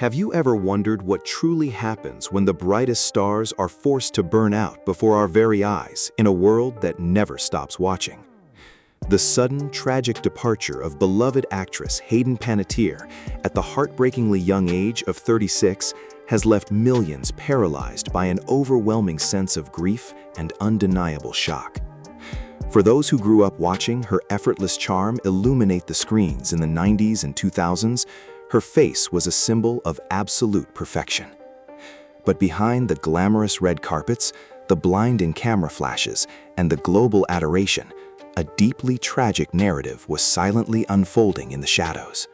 Have you ever wondered what truly happens when the brightest stars are forced to burn out before our very eyes in a world that never stops watching? The sudden, tragic departure of beloved actress Hayden Panettiere at the heartbreakingly young age of 36 has left millions paralyzed by an overwhelming sense of grief and undeniable shock. For those who grew up watching her effortless charm illuminate the screens in the 90s and 2000s, her face was a symbol of absolute perfection. But behind the glamorous red carpets, the blinding camera flashes, and the global adoration, a deeply tragic narrative was silently unfolding in the shadows.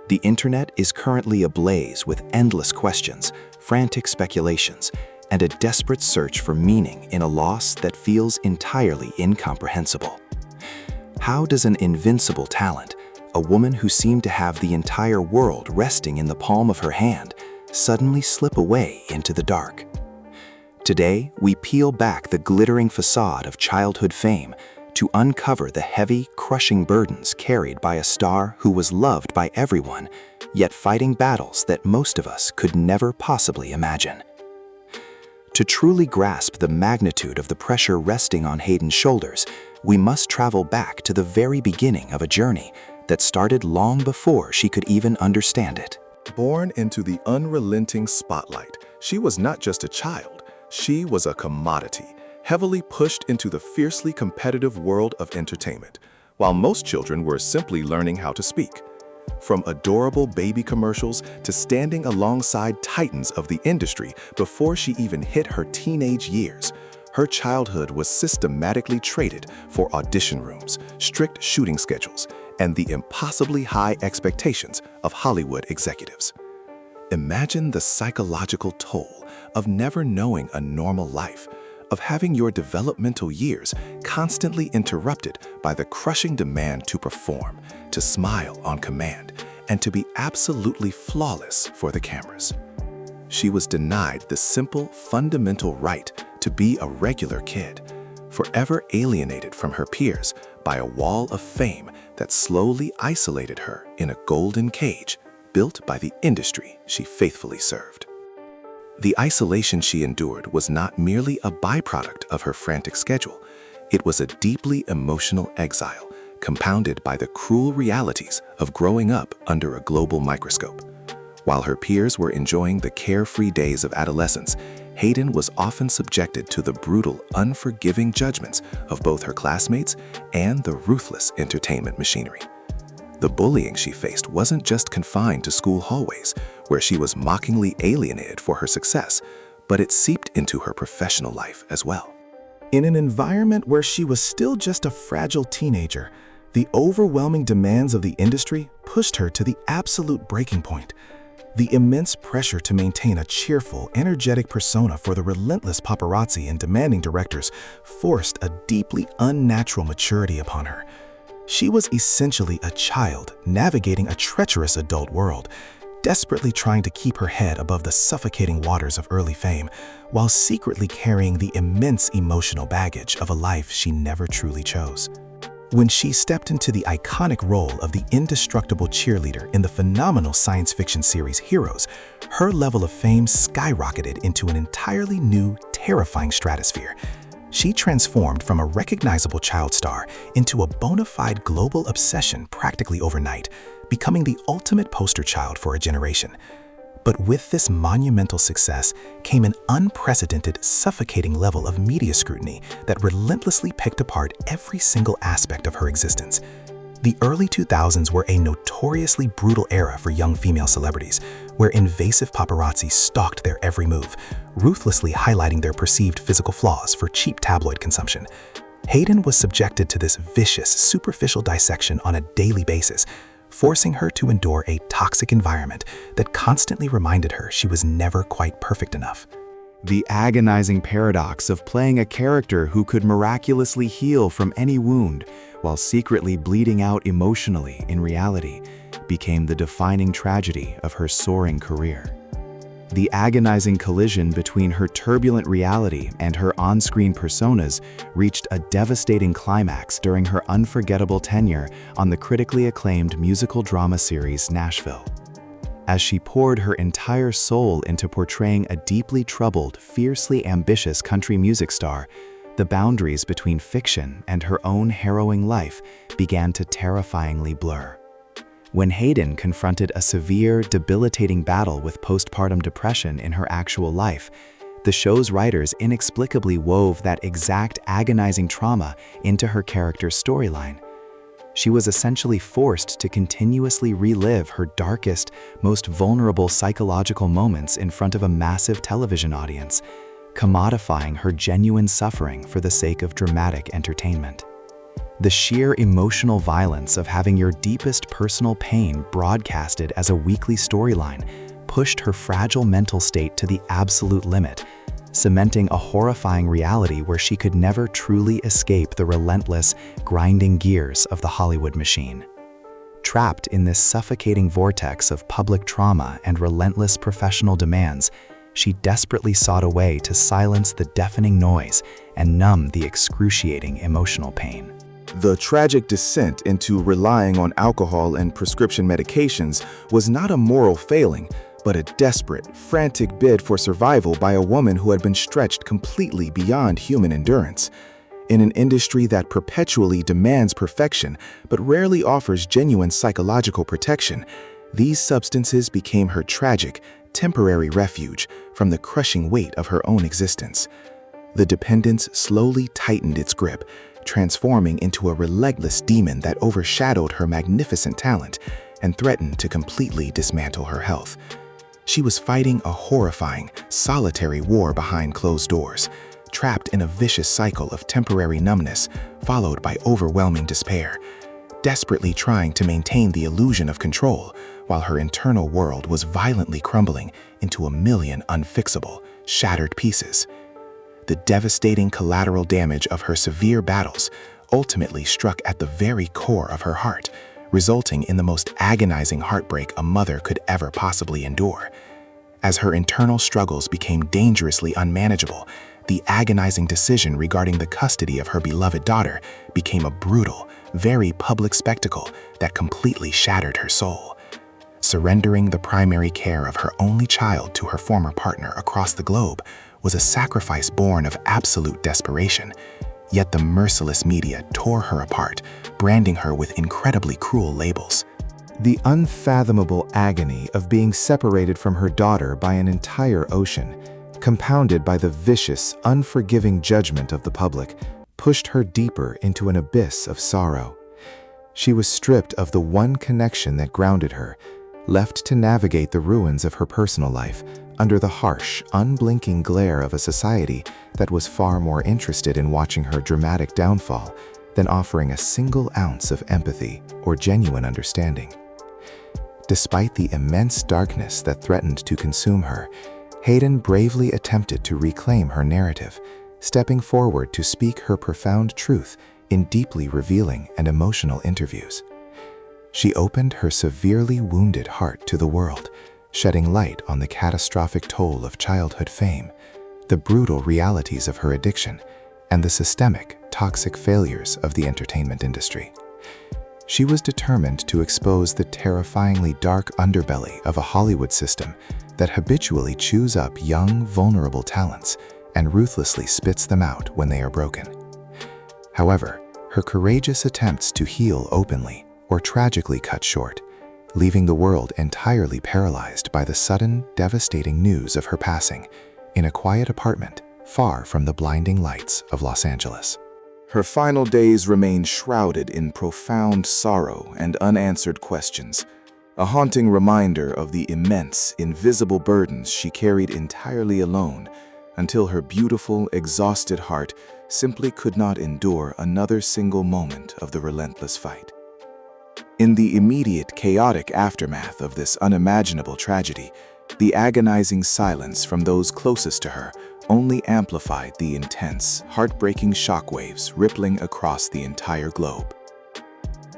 The internet is currently ablaze with endless questions, frantic speculations, and a desperate search for meaning in a loss that feels entirely incomprehensible. How does an invincible talent, a woman who seemed to have the entire world resting in the palm of her hand, suddenly slip away into the dark? Today, we peel back the glittering facade of childhood fame to uncover the heavy, crushing burdens carried by a star who was loved by everyone, yet fighting battles that most of us could never possibly imagine. To truly grasp the magnitude of the pressure resting on Hayden's shoulders, we must travel back to the very beginning of a journey that started long before she could even understand it. Born into the unrelenting spotlight, she was not just a child, she was a commodity, heavily pushed into the fiercely competitive world of entertainment, while most children were simply learning how to speak. From adorable baby commercials to standing alongside titans of the industry before she even hit her teenage years, her childhood was systematically traded for audition rooms, strict shooting schedules, and the impossibly high expectations of Hollywood executives. Imagine the psychological toll of never knowing a normal life, of having your developmental years constantly interrupted by the crushing demand to perform, to smile on command, and to be absolutely flawless for the cameras. She was denied the simple, fundamental right to be a regular kid, forever alienated from her peers by a wall of fame that slowly isolated her in a golden cage built by the industry she faithfully served. The isolation she endured was not merely a byproduct of her frantic schedule. It was a deeply emotional exile, compounded by the cruel realities of growing up under a global microscope. While her peers were enjoying the carefree days of adolescence, Hayden was often subjected to the brutal, unforgiving judgments of both her classmates and the ruthless entertainment machinery. The bullying she faced wasn't just confined to school hallways, where she was mockingly alienated for her success, but it seeped into her professional life as well. In an environment where she was still just a fragile teenager, the overwhelming demands of the industry pushed her to the absolute breaking point. The immense pressure to maintain a cheerful, energetic persona for the relentless paparazzi and demanding directors forced a deeply unnatural maturity upon her. She was essentially a child navigating a treacherous adult world, desperately trying to keep her head above the suffocating waters of early fame, while secretly carrying the immense emotional baggage of a life she never truly chose. When she stepped into the iconic role of the indestructible cheerleader in the phenomenal science fiction series Heroes, her level of fame skyrocketed into an entirely new, terrifying stratosphere. She transformed from a recognizable child star into a bona fide global obsession practically overnight, becoming the ultimate poster child for a generation. But with this monumental success came an unprecedented, suffocating level of media scrutiny that relentlessly picked apart every single aspect of her existence. The early 2000s were a notoriously brutal era for young female celebrities, where invasive paparazzi stalked their every move, ruthlessly highlighting their perceived physical flaws for cheap tabloid consumption. Hayden was subjected to this vicious, superficial dissection on a daily basis, forcing her to endure a toxic environment that constantly reminded her she was never quite perfect enough. The agonizing paradox of playing a character who could miraculously heal from any wound while secretly bleeding out emotionally in reality became the defining tragedy of her soaring career. The agonizing collision between her turbulent reality and her on-screen personas reached a devastating climax during her unforgettable tenure on the critically acclaimed musical drama series Nashville. As she poured her entire soul into portraying a deeply troubled, fiercely ambitious country music star, the boundaries between fiction and her own harrowing life began to terrifyingly blur. When Hayden confronted a severe, debilitating battle with postpartum depression in her actual life, the show's writers inexplicably wove that exact agonizing trauma into her character's storyline. She was essentially forced to continuously relive her darkest, most vulnerable psychological moments in front of a massive television audience, commodifying her genuine suffering for the sake of dramatic entertainment. The sheer emotional violence of having your deepest personal pain broadcasted as a weekly storyline pushed her fragile mental state to the absolute limit, cementing a horrifying reality where she could never truly escape the relentless, grinding gears of the Hollywood machine. Trapped in this suffocating vortex of public trauma and relentless professional demands, she desperately sought a way to silence the deafening noise and numb the excruciating emotional pain. The tragic descent into relying on alcohol and prescription medications was not a moral failing, but a desperate, frantic bid for survival by a woman who had been stretched completely beyond human endurance. In an industry that perpetually demands perfection but rarely offers genuine psychological protection, these substances became her tragic, temporary refuge from the crushing weight of her own existence. The dependence slowly tightened its grip, transforming into a relentless demon that overshadowed her magnificent talent and threatened to completely dismantle her health. She was fighting a horrifying, solitary war behind closed doors, trapped in a vicious cycle of temporary numbness followed by overwhelming despair, desperately trying to maintain the illusion of control while her internal world was violently crumbling into a million unfixable, shattered pieces. The devastating collateral damage of her severe battles ultimately struck at the very core of her heart, resulting in the most agonizing heartbreak a mother could ever possibly endure. As her internal struggles became dangerously unmanageable, the agonizing decision regarding the custody of her beloved daughter became a brutal, very public spectacle that completely shattered her soul. Surrendering the primary care of her only child to her former partner across the globe was a sacrifice born of absolute desperation, yet the merciless media tore her apart, branding her with incredibly cruel labels. The unfathomable agony of being separated from her daughter by an entire ocean, compounded by the vicious, unforgiving judgment of the public, pushed her deeper into an abyss of sorrow. She was stripped of the one connection that grounded her, left to navigate the ruins of her personal life under the harsh, unblinking glare of a society that was far more interested in watching her dramatic downfall than offering a single ounce of empathy or genuine understanding. Despite the immense darkness that threatened to consume her, Hayden bravely attempted to reclaim her narrative, stepping forward to speak her profound truth in deeply revealing and emotional interviews. She opened her severely wounded heart to the world, shedding light on the catastrophic toll of childhood fame, the brutal realities of her addiction, and the systemic, toxic failures of the entertainment industry. She was determined to expose the terrifyingly dark underbelly of a Hollywood system that habitually chews up young, vulnerable talents and ruthlessly spits them out when they are broken. However, her courageous attempts to heal openly were tragically cut short, leaving the world entirely paralyzed by the sudden, devastating news of her passing in a quiet apartment far from the blinding lights of Los Angeles. Her final days remained shrouded in profound sorrow and unanswered questions, a haunting reminder of the immense, invisible burdens she carried entirely alone until her beautiful, exhausted heart simply could not endure another single moment of the relentless fight. In the immediate, chaotic aftermath of this unimaginable tragedy, the agonizing silence from those closest to her only amplified the intense, heartbreaking shockwaves rippling across the entire globe.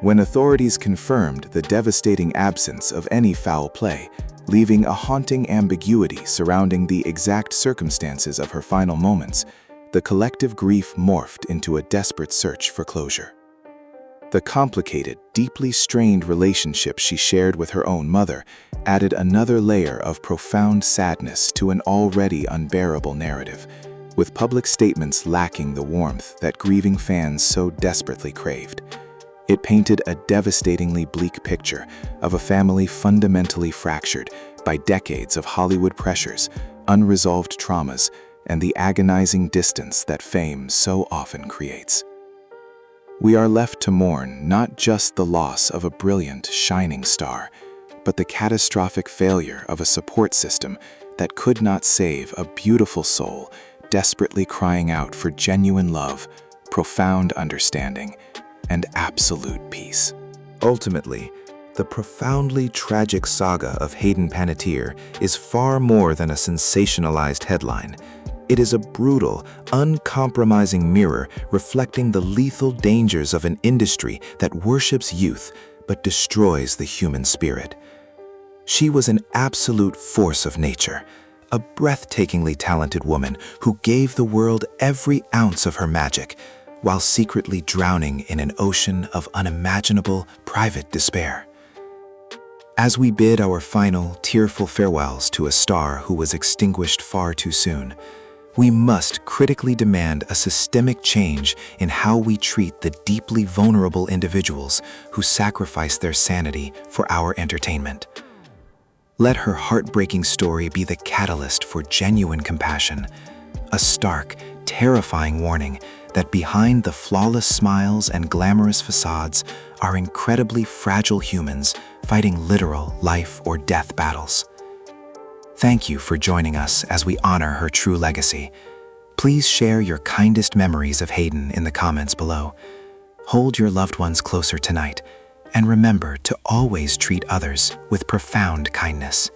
When authorities confirmed the devastating absence of any foul play, leaving a haunting ambiguity surrounding the exact circumstances of her final moments, the collective grief morphed into a desperate search for closure. The complicated, deeply strained relationship she shared with her own mother added another layer of profound sadness to an already unbearable narrative, with public statements lacking the warmth that grieving fans so desperately craved. It painted a devastatingly bleak picture of a family fundamentally fractured by decades of Hollywood pressures, unresolved traumas, and the agonizing distance that fame so often creates. We are left to mourn not just the loss of a brilliant, shining star, but the catastrophic failure of a support system that could not save a beautiful soul desperately crying out for genuine love, profound understanding, and absolute peace. Ultimately, the profoundly tragic saga of Hayden Panettiere is far more than a sensationalized headline. It is a brutal, uncompromising mirror reflecting the lethal dangers of an industry that worships youth but destroys the human spirit. She was an absolute force of nature, a breathtakingly talented woman who gave the world every ounce of her magic, while secretly drowning in an ocean of unimaginable private despair. As we bid our final, tearful farewells to a star who was extinguished far too soon, we must critically demand a systemic change in how we treat the deeply vulnerable individuals who sacrifice their sanity for our entertainment. Let her heartbreaking story be the catalyst for genuine compassion, a stark, terrifying warning that behind the flawless smiles and glamorous facades are incredibly fragile humans fighting literal life or death battles. Thank you for joining us as we honor her true legacy. Please share your kindest memories of Hayden in the comments below. Hold your loved ones closer tonight, and remember to always treat others with profound kindness.